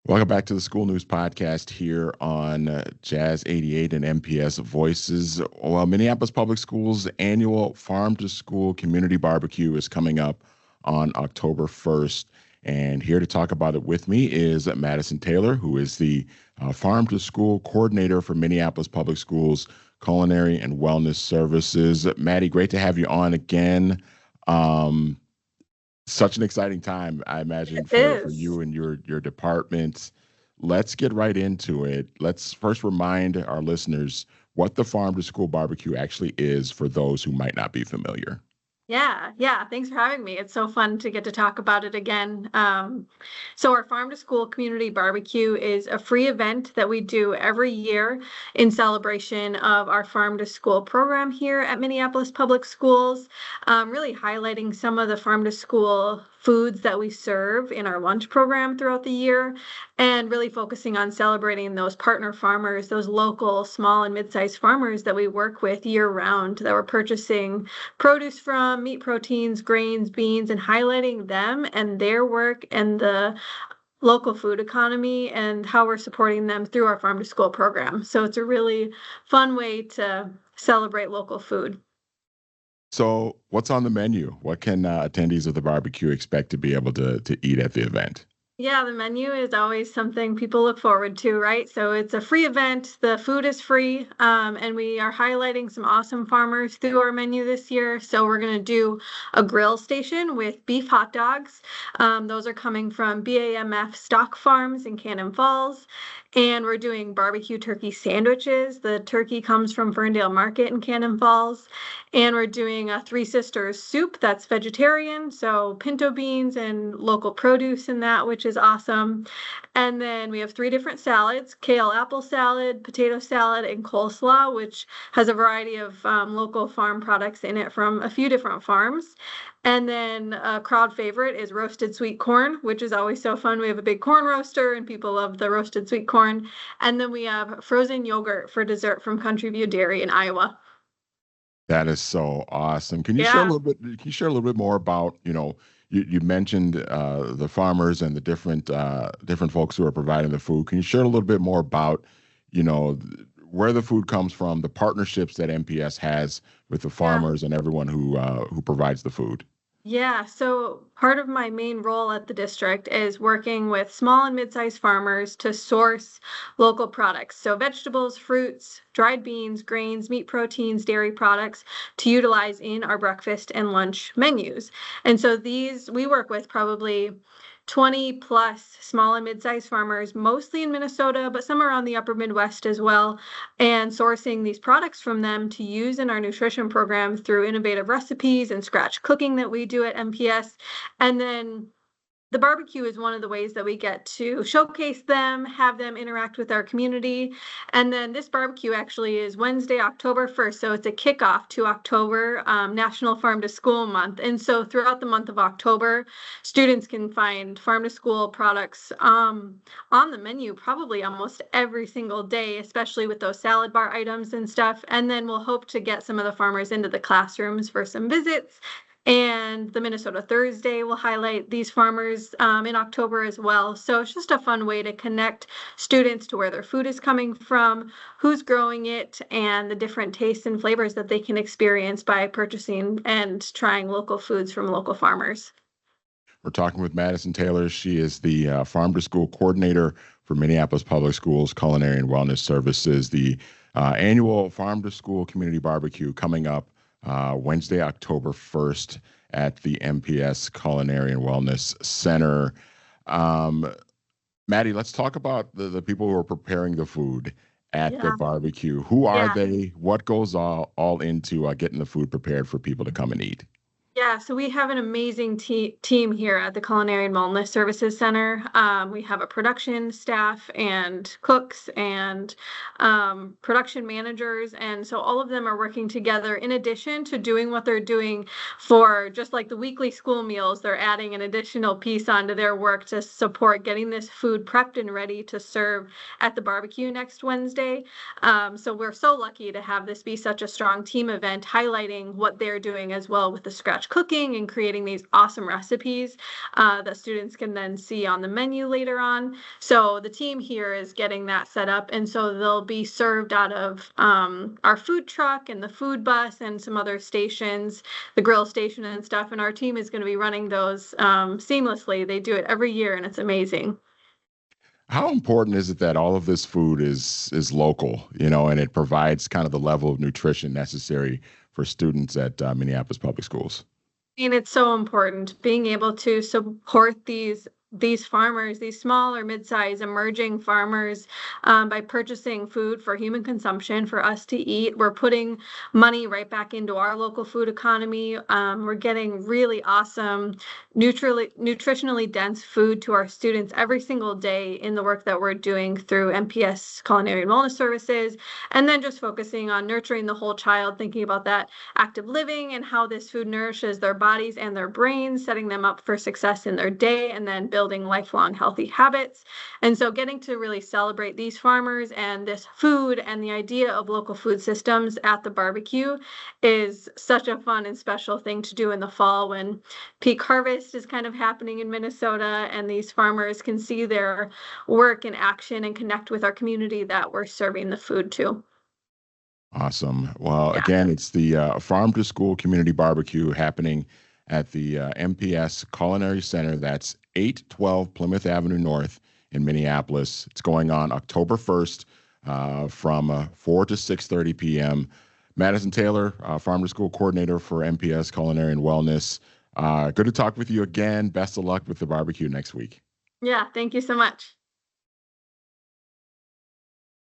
Welcome back to the School News Podcast here on Jazz 88 and MPS Voices. Well, Minneapolis Public Schools' annual Farm to School Community BBQ is coming up on October 1st. And here to talk about it with me is Madison Taylor, who is the Farm to School Coordinator for Minneapolis Public Schools Culinary and Wellness Services. Maddie, great to have you on again. Such an exciting time, I imagine, for you and your department. Let's get right into it. Let's first remind our listeners what the Farm to School BBQ actually is for those who might not be familiar. Yeah. Thanks for having me. It's so fun to get to talk about it again. So our Farm to School Community BBQ is a free event that we do every year in celebration of our Farm to School program here at Minneapolis Public Schools, really highlighting some of the Farm to School foods that we serve in our lunch program throughout the year, and really focusing on celebrating those partner farmers, those local small and mid-sized farmers that we work with year-round that we're purchasing produce from, meat, proteins, grains, beans, and highlighting them and their work and the local food economy and how we're supporting them through our Farm to School program. So it's a really fun way to celebrate local food. So what's on the menu? What can attendees of the barbecue expect to be able to eat at the event? Yeah, the menu is always something people look forward to, right? So it's a free event. The food is free, and we are highlighting some awesome farmers through our menu this year. So we're going to do a grill station with beef hot dogs. Those are coming from BAMF Stock Farms in Cannon Falls. And we're doing barbecue turkey sandwiches. The turkey comes from Ferndale Market in Cannon Falls. And we're doing a Three Sisters soup that's vegetarian, so pinto beans and local produce in that, which is awesome. And then we have 3 different salads: kale apple salad, potato salad, and coleslaw, which has a variety of local farm products in it from a few different farms. And then a crowd favorite is roasted sweet corn, which is always so fun. We have a big corn roaster and people love the roasted sweet corn. And then we have frozen yogurt for dessert from Country View Dairy in Iowa. That is so awesome. Can you share a little bit? Can you share a little bit more about, you mentioned the farmers and the different folks who are providing the food. Can you share a little bit more about, where the food comes from, the partnerships that MPS has with the farmers and everyone who provides the food? Yeah, so part of my main role at the district is working with small and mid-sized farmers to source local products. So vegetables, fruits, dried beans, grains, meat, proteins, dairy products to utilize in our breakfast and lunch menus. And so these, we work with probably 20 plus small and mid-sized farmers, mostly in Minnesota, but some around the upper Midwest as well, and sourcing these products from them to use in our nutrition program through innovative recipes and scratch cooking that we do at MPS. And then the barbecue is one of the ways that we get to showcase them, have them interact with our community. And then this barbecue actually is Wednesday, October 1st. So it's a kickoff to October, National Farm to School Month. And so throughout the month of October, students can find farm to school products on the menu probably almost every single day, especially with those salad bar items and stuff. And then we'll hope to get some of the farmers into the classrooms for some visits. And the Minnesota Thursday will highlight these farmers in October as well. So it's just a fun way to connect students to where their food is coming from, who's growing it, and the different tastes and flavors that they can experience by purchasing and trying local foods from local farmers. We're talking with Madison Taylor. She is the Farm to School Coordinator for Minneapolis Public Schools Culinary and Wellness Services. The annual Farm to School Community BBQ coming up Wednesday, October 1st at the MPS Culinary and Wellness Center. Maddie, let's talk about the people who are preparing the food at the barbecue. Who are they? What goes all into getting the food prepared for people to come and eat? Yeah, so we have an amazing team here at the Culinary and Wellness Services Center. We have a production staff and cooks and production managers. And so all of them are working together in addition to doing what they're doing for just like the weekly school meals. They're adding an additional piece onto their work to support getting this food prepped and ready to serve at the barbecue next Wednesday. So we're so lucky to have this be such a strong team event, highlighting what they're doing as well with the scratch cooking and creating these awesome recipes that students can then see on the menu later on. So the team here is getting that set up, and so they'll be served out of our food truck and the food bus and some other stations, the grill station and stuff. And our team is going to be running those seamlessly. They do it every year, and it's amazing. How important is it that all of this food is local, and it provides kind of the level of nutrition necessary for students at Minneapolis Public Schools? And it's so important being able to support these farmers, these small or mid-sized emerging farmers, by purchasing food for human consumption for us to eat. We're putting money right back into our local food economy. We're getting really awesome, nutritionally dense food to our students every single day in the work that we're doing through MPS Culinary and Wellness Services, and then just focusing on nurturing the whole child, thinking about that active living and how this food nourishes their bodies and their brains, setting them up for success in their day, and then building lifelong healthy habits. And so getting to really celebrate these farmers and this food and the idea of local food systems at the barbecue is such a fun and special thing to do in the fall when peak harvest is kind of happening in Minnesota, and these farmers can see their work in action and connect with our community that we're serving the food to. Awesome. Well, Yeah. again, it's the Farm to School Community Barbecue happening at the MPS Culinary Center. That's 812 Plymouth Avenue North in Minneapolis. It's going on October 1st from 4 to 6:30 p.m. Madison Taylor, Farm to School Coordinator for MPS Culinary and Wellness. Good to talk with you again. Best of luck with the barbecue next week. Yeah, thank you so much.